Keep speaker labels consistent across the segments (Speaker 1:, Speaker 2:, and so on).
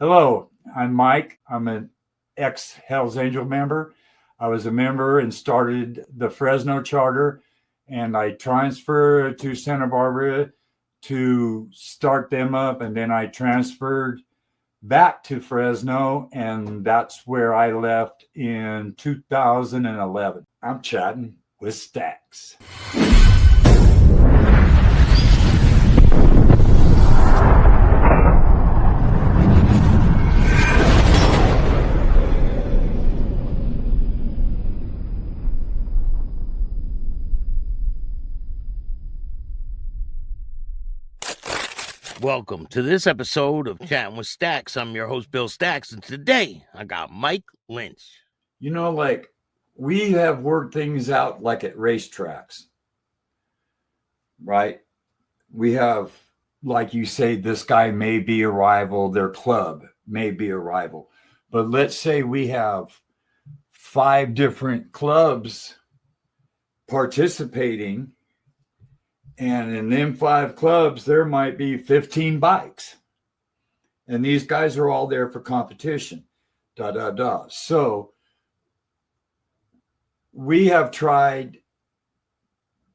Speaker 1: Hello, I'm Mike. I'm an ex Hells Angel member. I was a member and started the Fresno charter, and I transferred to Santa Barbara to start them up, and then I transferred back to Fresno, and that's where I left in 2011. I'm chatting with Staxx.
Speaker 2: Welcome to this episode of Chattin with Staxx. I'm your host, Bill Staxx, and today I got Mike Lynch.
Speaker 1: You know, like we have worked things out like at racetracks, right? We have, like you say, this guy may be a rival, their club may be a rival. But let's say we have 5 different clubs participating, and in them 5 clubs, there might be 15 bikes. And these guys are all there for competition. So we have tried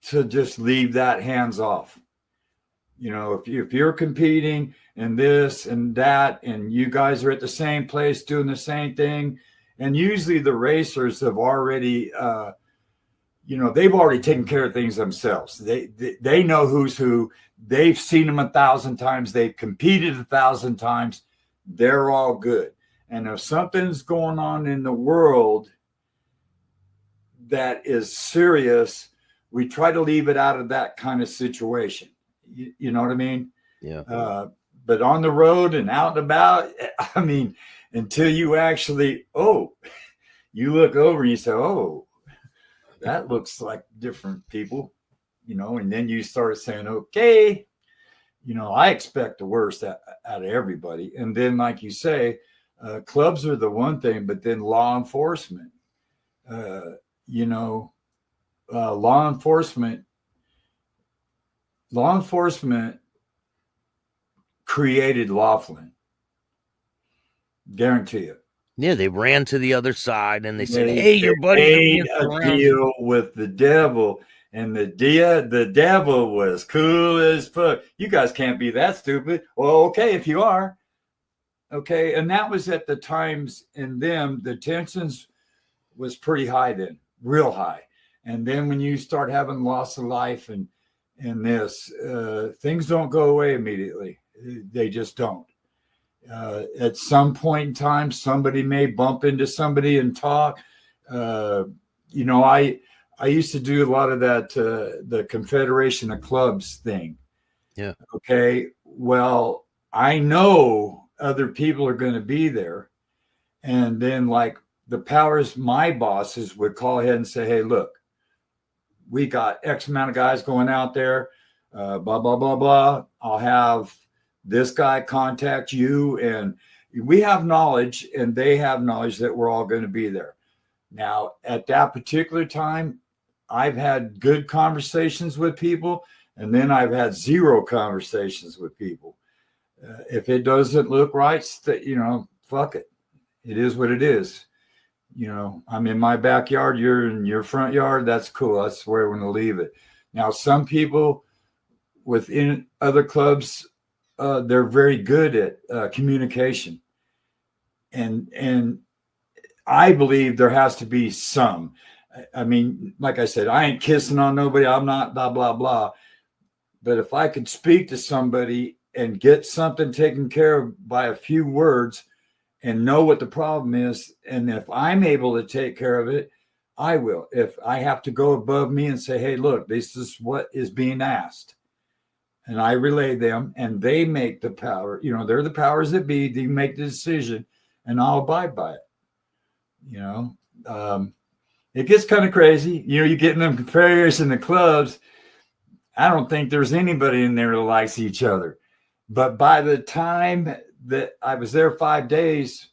Speaker 1: to just leave that hands off. You know, if you're competing and this and that, and you guys are at the same place doing the same thing, and usually the racers have already they've already taken care of things themselves. They know who's who. They've seen them 1,000 times. They've competed 1,000 times. They're all good. And if something's going on in the world that is serious, we try to leave it out of that kind of situation. You know what I mean?
Speaker 2: Yeah.
Speaker 1: But on the road and out and about, I mean, until you actually, you look over and you say, that looks like different people, and then you start saying, okay, I expect the worst out of everybody. And then, like you say, clubs are the one thing, but then law enforcement, law enforcement created Laughlin. Guarantee it.
Speaker 2: Yeah, they ran to the other side and they said, "Hey, your buddy
Speaker 1: made a deal with the devil, and the devil was cool as fuck. You guys can't be that stupid." Well, okay, if you are, okay. And that was at the times in them, the tensions was pretty high then, real high. And then when you start having loss of life and this, things don't go away immediately. They just don't. At some point in time, somebody may bump into somebody and talk. I used to do a lot of that, the Confederation of Clubs thing.
Speaker 2: Yeah.
Speaker 1: Okay. Well, I know other people are going to be there. And then like the powers, my bosses would call ahead and say, "Hey, look, we got X amount of guys going out there, blah, blah, blah, blah. I'll have this guy contact you, and we have knowledge and they have knowledge that we're all going to be there." Now, at that particular time, I've had good conversations with people, and then I've had zero conversations with people. If it doesn't look right, fuck it. It is what it is. I'm in my backyard, you're in your front yard. That's cool. That's where we're going to leave it. Now, some people within other clubs, they're very good at communication. And I believe there has to be some. I mean, like I said, I ain't kissing on nobody. I'm not blah, blah, blah. But if I could speak to somebody and get something taken care of by a few words and know what the problem is, and if I'm able to take care of it, I will. If I have to go above me and say, "Hey, look, this is what is being asked," and I relay them, and they make the power, they're the powers that be, they make the decision, and I'll abide by it. It gets kind of crazy. You get in them confederations in the clubs. I don't think there's anybody in there that likes each other. But by the time that I was there 5 days,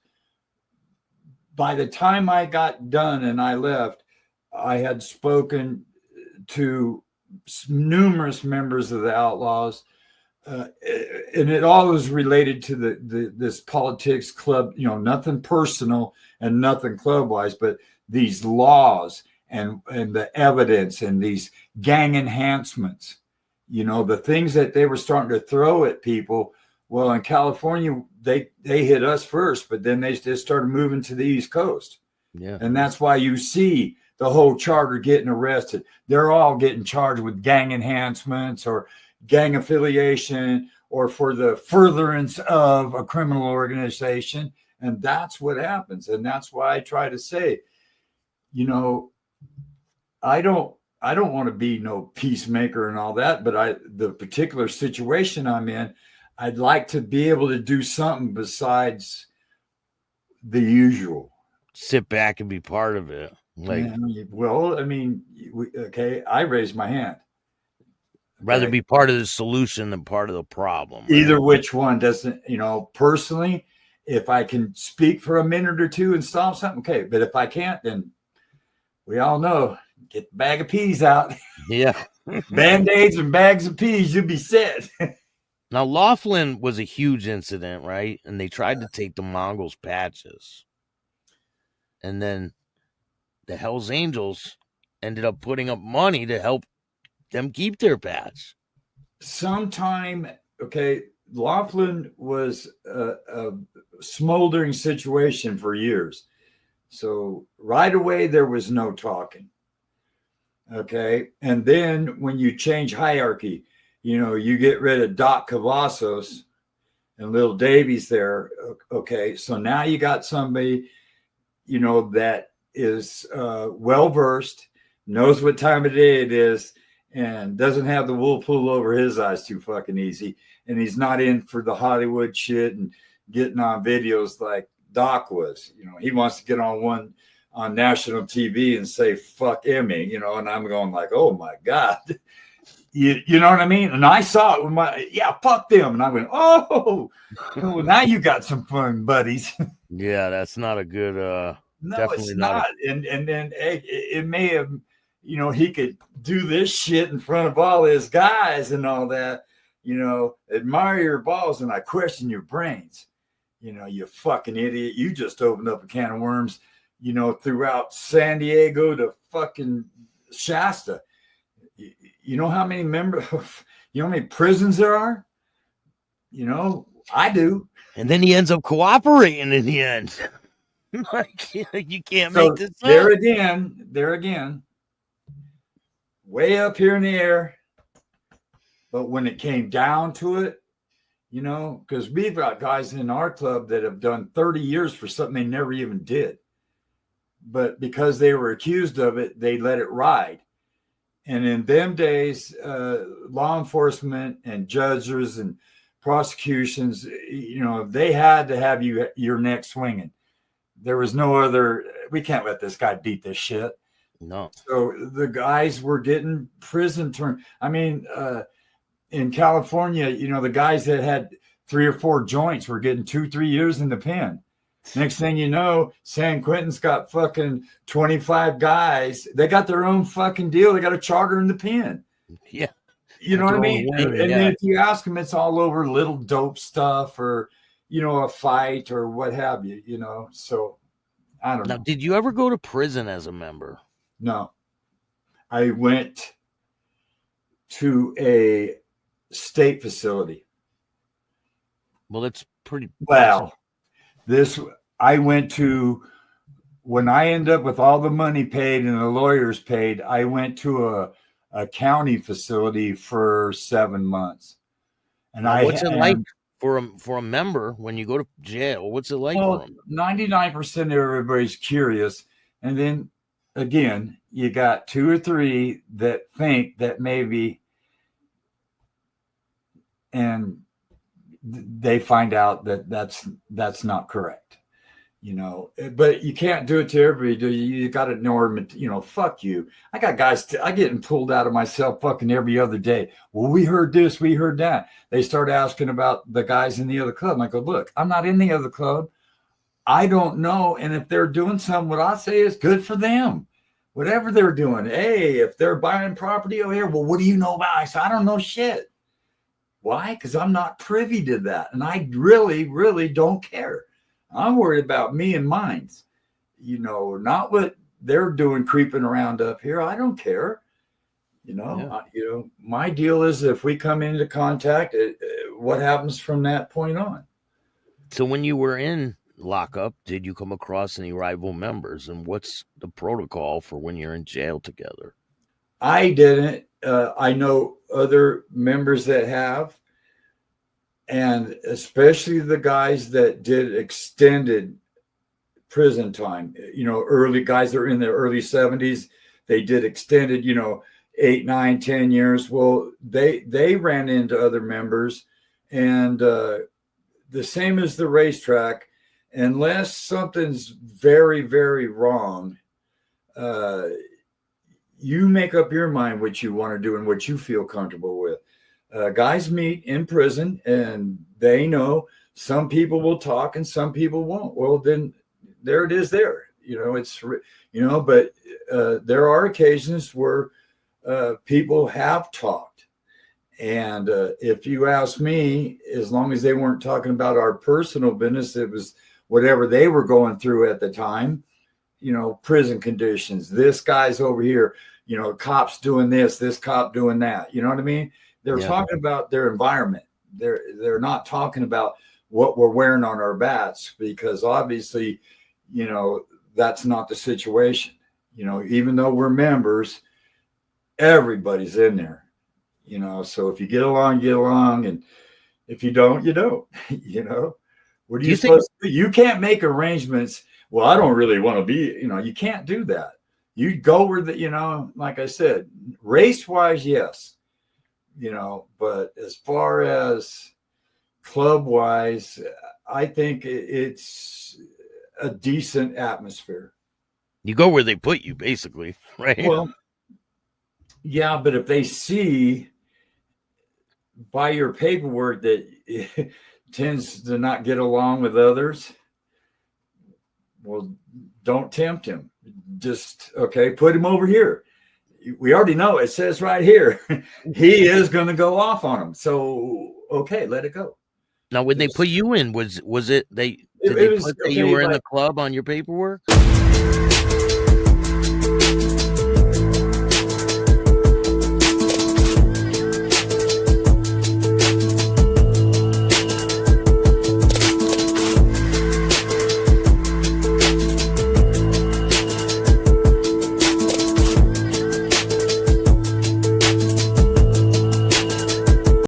Speaker 1: by the time I got done and I left, I had spoken to numerous members of the Outlaws, and it all is related to this politics club, nothing personal and nothing club wise, but these laws and the evidence and these gang enhancements, the things that they were starting to throw at people. Well, in California, they hit us first, but then they just started moving to the East Coast.
Speaker 2: Yeah.
Speaker 1: And that's why you see the whole charter getting arrested. They're all getting charged with gang enhancements or gang affiliation or for the furtherance of a criminal organization. And that's what happens. And that's why I try to say, I don't want to be no peacemaker and all that, but the particular situation I'm in, I'd like to be able to do something besides the usual.
Speaker 2: Sit back and be part of it. Like,
Speaker 1: well, I mean, okay, I raised my hand.
Speaker 2: Rather be part of the solution than part of the problem.
Speaker 1: Right? Either which one doesn't, personally, if I can speak for a minute or two and stop something, okay. But if I can't, then we all know, get the bag of peas out.
Speaker 2: Yeah.
Speaker 1: Band-Aids and bags of peas, you'll be set.
Speaker 2: Now, Laughlin was a huge incident, right? And they tried to take the Mongols' patches. And then the Hells Angels ended up putting up money to help them keep their patch.
Speaker 1: Sometime, okay, Laughlin was a smoldering situation for years. So right away, there was no talking. Okay. And then when you change hierarchy, you get rid of Doc Cavazos and Little Davies there. Okay. So now you got somebody, that is well-versed, knows what time of day it is, and doesn't have the wool pulled over his eyes too fucking easy. And he's not in for the Hollywood shit and getting on videos like Doc was. He wants to get on national TV and say, fuck Emmy, and I'm going like, oh my God. You know what I mean? And I saw it with fuck them. And I went, oh, well, now you got some fun buddies.
Speaker 2: Yeah, that's not a good,
Speaker 1: no, it's not. And then it may have, he could do this shit in front of all his guys and all that, admire your balls and I question your brains. You fucking idiot. You just opened up a can of worms, throughout San Diego to fucking Shasta. You know how many how many prisons there are? I do.
Speaker 2: And then he ends up cooperating in the end. Like, you can't make this up.
Speaker 1: There again, way up here in the air. But when it came down to it, because we've got guys in our club that have done 30 years for something they never even did. But because they were accused of it, they let it ride. And in them days, law enforcement and judges and prosecutions, they had to have your neck swinging. There was no other. We can't let this guy beat this shit.
Speaker 2: No.
Speaker 1: So the guys were getting prison term. I mean, in California, the guys that had 3 or 4 joints were getting 2-3 years in the pen. Next thing you know, San Quentin's got fucking 25 guys. They got their own fucking deal. They got a charter in the pen.
Speaker 2: Yeah.
Speaker 1: You know what I mean? And then if you ask them, it's all over little dope stuff or, a fight or what have you, So I don't know.
Speaker 2: Now, did you ever go to prison as a member?
Speaker 1: No. I went to a state facility.
Speaker 2: Well, it's pretty.
Speaker 1: Well, I went to, when I end up with all the money paid and the lawyers paid, I went to a county facility for 7 months. And
Speaker 2: what's it like for a member when you go to jail? What's it like?
Speaker 1: Well, 99% of everybody's curious. And then again, you got 2 or 3 that think that maybe, and they find out that that's not correct, but you can't do it to everybody. Do you? You got to know, fuck you. I got guys, I getting pulled out of myself fucking every other day. Well, we heard this, we heard that. They start asking about the guys in the other club. I go, look, I'm not in the other club. I don't know. And if they're doing something, what I say is good for them. Whatever they're doing. Hey, if they're buying property over here, well, what do you know about it? I said, I don't know shit. Why? Because I'm not privy to that. And I really, really don't care. I'm worried about me and mine, not what they're doing creeping around up here. I don't care. My deal is if we come into contact, what happens from that point on?
Speaker 2: So when you were in lockup, did you come across any rival members, and what's the protocol for when you're in jail together?
Speaker 1: I didn't. I know other members that have, and especially the guys that did extended prison time, early guys that are in their early 70s, they did extended, 8, 9, 10 years. Well, they ran into other members, and the same as the racetrack, unless something's very, very wrong, you make up your mind what you want to do and what you feel comfortable with. Guys meet in prison, and they know some people will talk and some people won't. Well, then there it is there. But there are occasions where people have talked. And if you ask me, as long as they weren't talking about our personal business, it was whatever they were going through at the time, prison conditions. This guy's over here, cops doing this cop doing that. You know what I mean? They're talking about their environment. They're not talking about what we're wearing on our bats, because obviously, that's not the situation. Even though we're members, everybody's in there. So if you get along, and if you don't, you don't. What are you supposed to do? You can't make arrangements. Well, I don't really want to be, you can't do that. You go where like I said, race wise, yes. But as far as club wise, I think it's a decent atmosphere.
Speaker 2: You go where they put you, basically, right?
Speaker 1: Well, yeah, but if they see by your paperwork that it tends to not get along with others, well, don't tempt him. Just, put him over here. We already know it says right here, he is going to go off on him. So, let it go.
Speaker 2: Now, when they put you in, was it they put that you were in the club on your paperwork?